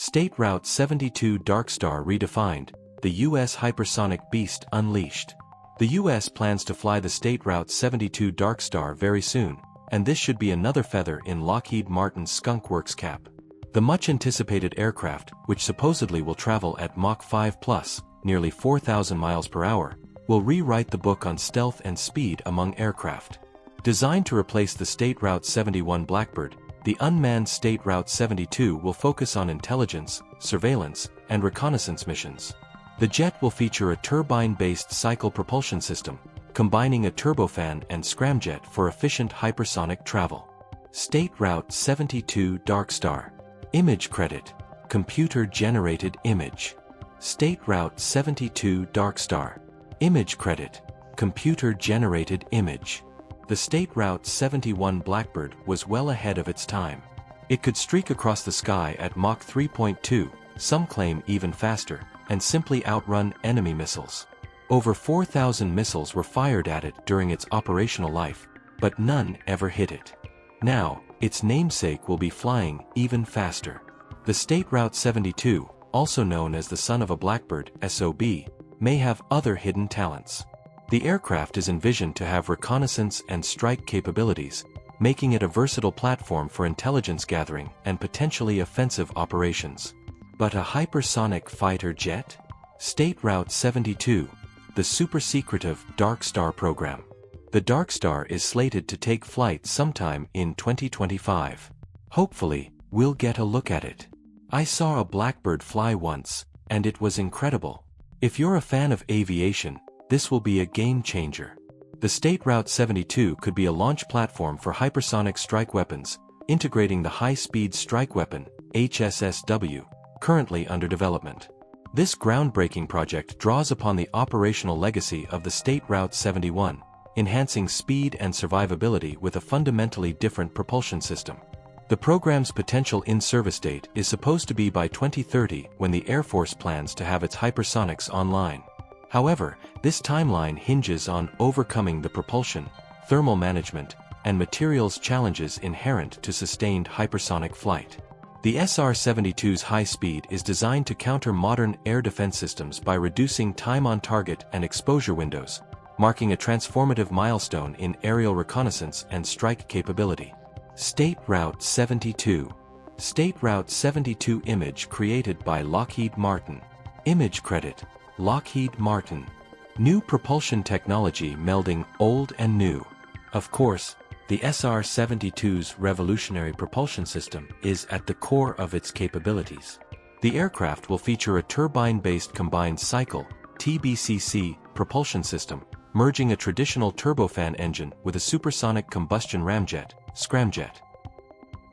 State Route 72 Darkstar redefined, the U.S. hypersonic beast unleashed. The U.S. plans to fly the State Route 72 Darkstar very soon, and this should be another feather in Lockheed Martin's skunk works cap. The much-anticipated aircraft, which supposedly will travel at Mach 5+, nearly 4,000 miles per hour, will rewrite the book on stealth and speed among aircraft. Designed to replace the State Route 71 Blackbird, the unmanned State Route 72 will focus on intelligence, surveillance, and reconnaissance missions. The jet will feature a turbine-based cycle propulsion system, combining a turbofan and scramjet for efficient hypersonic travel. State Route 72 Darkstar. Image credit. Computer-generated image. State Route 72 Darkstar. Image credit. Computer-generated image. The State Route 71 Blackbird was well ahead of its time. It could streak across the sky at Mach 3.2, some claim even faster, and simply outrun enemy missiles. Over 4,000 missiles were fired at it during its operational life, but none ever hit it. Now, its namesake will be flying even faster. The State Route 72, also known as the son of a Blackbird, SOB, may have other hidden talents. The aircraft is envisioned to have reconnaissance and strike capabilities, making it a versatile platform for intelligence gathering and potentially offensive operations. But a hypersonic fighter jet? State Route 72, the super-secretive Darkstar program. The Darkstar is slated to take flight sometime in 2025. Hopefully, we'll get a look at it. I saw a Blackbird fly once, and it was incredible. If you're a fan of aviation, this will be a game-changer. The State Route 72 could be a launch platform for hypersonic strike weapons, integrating the high-speed strike weapon, HSSW, currently under development. This groundbreaking project draws upon the operational legacy of the State Route 71, enhancing speed and survivability with a fundamentally different propulsion system. The program's potential in-service date is supposed to be by 2030, when the Air Force plans to have its hypersonics online. However, this timeline hinges on overcoming the propulsion, thermal management, and materials challenges inherent to sustained hypersonic flight. The SR-72's high speed is designed to counter modern air defense systems by reducing time on target and exposure windows, marking a transformative milestone in aerial reconnaissance and strike capability. State Route 72. State Route 72 image created by Lockheed Martin. Image credit: Lockheed Martin. New propulsion technology melding old and new. Of course, the SR-72's revolutionary propulsion system is at the core of its capabilities. The aircraft will feature a turbine-based combined cycle, TBCC, propulsion system, merging a traditional turbofan engine with a supersonic combustion ramjet, scramjet.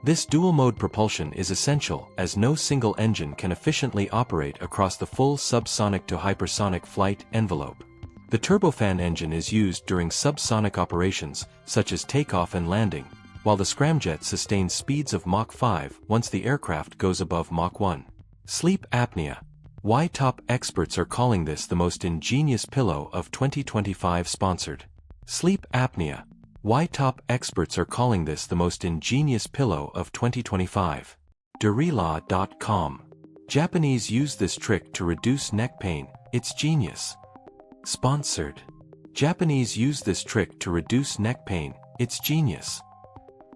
This dual-mode propulsion is essential as no single engine can efficiently operate across the full subsonic to hypersonic flight envelope. The turbofan engine is used during subsonic operations, such as takeoff and landing, while the scramjet sustains speeds of Mach 5 once the aircraft goes above Mach 1. Sleep apnea. Why top experts are calling this the most ingenious pillow of 2025 sponsored. Sleep apnea. Why top experts are calling this the most ingenious pillow of 2025. Derila.com. Japanese use this trick to reduce neck pain, it's genius. Sponsored. Japanese use this trick to reduce neck pain, it's genius.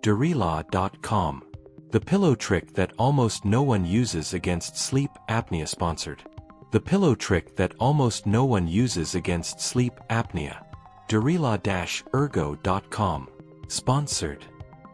Derila.com. The pillow trick that almost no one uses against sleep apnea. Sponsored. The pillow trick that almost no one uses against sleep apnea. Derila-ergo.com. Sponsored.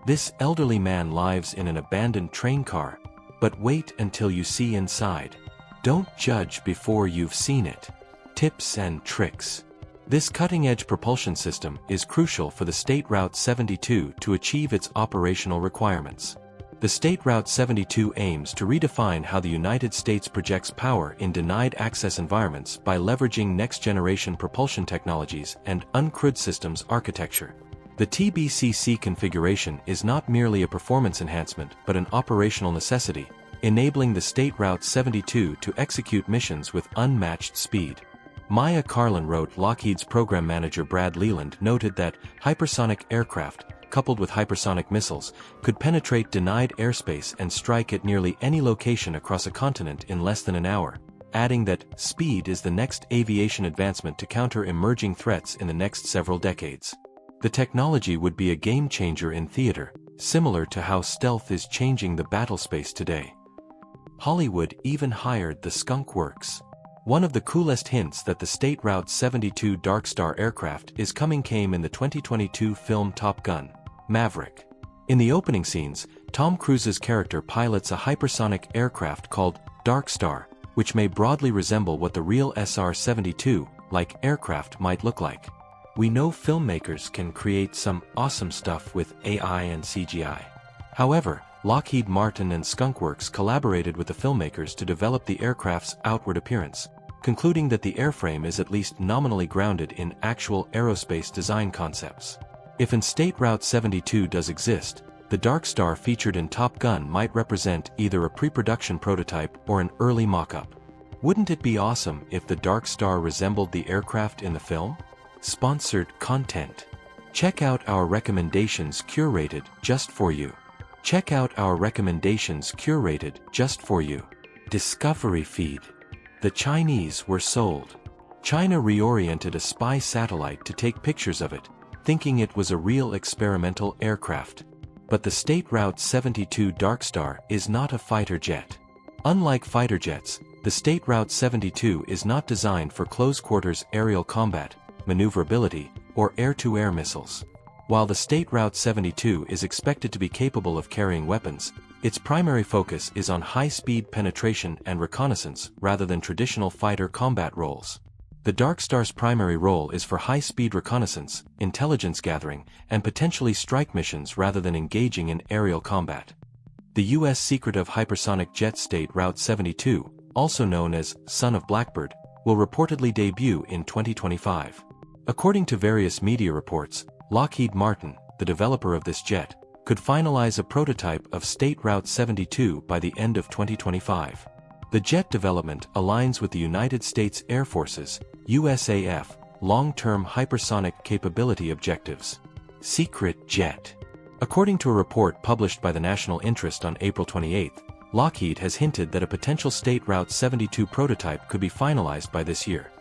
This elderly man lives in an abandoned train car, but wait until you see inside. Don't judge before you've seen it. Tips and tricks. This cutting-edge propulsion system is crucial for the State Route 72 to achieve its operational requirements. The State Route 72 aims to redefine how the United States projects power in denied access environments by leveraging next-generation propulsion technologies and uncrewed systems architecture. The TBCC configuration is not merely a performance enhancement but an operational necessity, enabling the State Route 72 to execute missions with unmatched speed. Maya Carlin wrote. Lockheed's program manager Brad Leland noted that hypersonic aircraft coupled with hypersonic missiles, could penetrate denied airspace and strike at nearly any location across a continent in less than an hour, adding that speed is the next aviation advancement to counter emerging threats in the next several decades. The technology would be a game-changer in theater, similar to how stealth is changing the battlespace today. Hollywood even hired the skunk works. One of the coolest hints that the SR-72 Darkstar aircraft is coming came in the 2022 film Top Gun: Maverick. In the opening scenes, Tom Cruise's character pilots a hypersonic aircraft called Darkstar, which may broadly resemble what the real SR-72-like aircraft might look like. We know filmmakers can create some awesome stuff with AI and CGI. However, Lockheed Martin and Skunk Works collaborated with the filmmakers to develop the aircraft's outward appearance, concluding that the airframe is at least nominally grounded in actual aerospace design concepts. If an SR-72 does exist, the Darkstar featured in Top Gun might represent either a pre-production prototype or an early mock-up. Wouldn't it be awesome if the Darkstar resembled the aircraft in the film? Sponsored content. Check out our recommendations curated just for you. Check out our recommendations curated just for you. Discovery feed. The Chinese were sold. China reoriented a spy satellite to take pictures of it, thinking it was a real experimental aircraft. But the SR-72 Darkstar is not a fighter jet. Unlike fighter jets, the SR-72 is not designed for close-quarters aerial combat, maneuverability, or air-to-air missiles. While the SR-72 is expected to be capable of carrying weapons, its primary focus is on high-speed penetration and reconnaissance rather than traditional fighter combat roles. The Darkstar's primary role is for high-speed reconnaissance, intelligence gathering, and potentially strike missions rather than engaging in aerial combat. The U.S. secretive hypersonic jet SR-72, also known as Son of Blackbird, will reportedly debut in 2025. According to various media reports, Lockheed Martin, the developer of this jet, could finalize a prototype of SR-72 by the end of 2025. The jet development aligns with the United States Air Force's USAF long-term hypersonic capability objectives. Secret jet. According to a report published by the National Interest on April 28, Lockheed has hinted that a potential SR-72 prototype could be finalized by this year.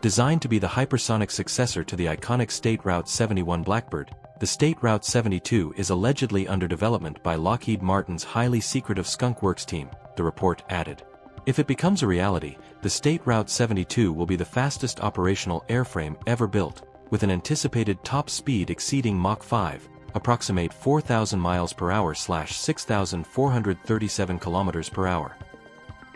Designed to be the hypersonic successor to the iconic SR-71 Blackbird, the SR-72 is allegedly under development by Lockheed Martin's highly secretive Skunk Works team, the report added. If it becomes a reality, the SR-72 will be the fastest operational airframe ever built, with an anticipated top speed exceeding Mach 5, approximate 4,000 miles per hour / 6,437 kilometers per hour.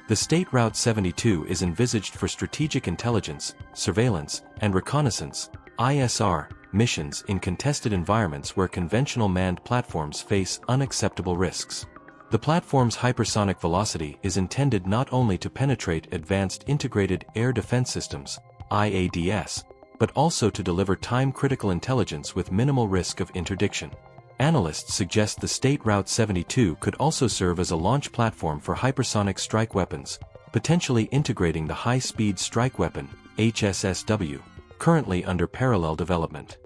The SR-72 is envisaged for strategic intelligence, surveillance, and reconnaissance (ISR) missions in contested environments where conventional manned platforms face unacceptable risks. The platform's hypersonic velocity is intended not only to penetrate advanced integrated air defense systems (IADS), but also to deliver time-critical intelligence with minimal risk of interdiction. Analysts suggest the SR-72 could also serve as a launch platform for hypersonic strike weapons, potentially integrating the high-speed strike weapon, HSSW, currently under parallel development.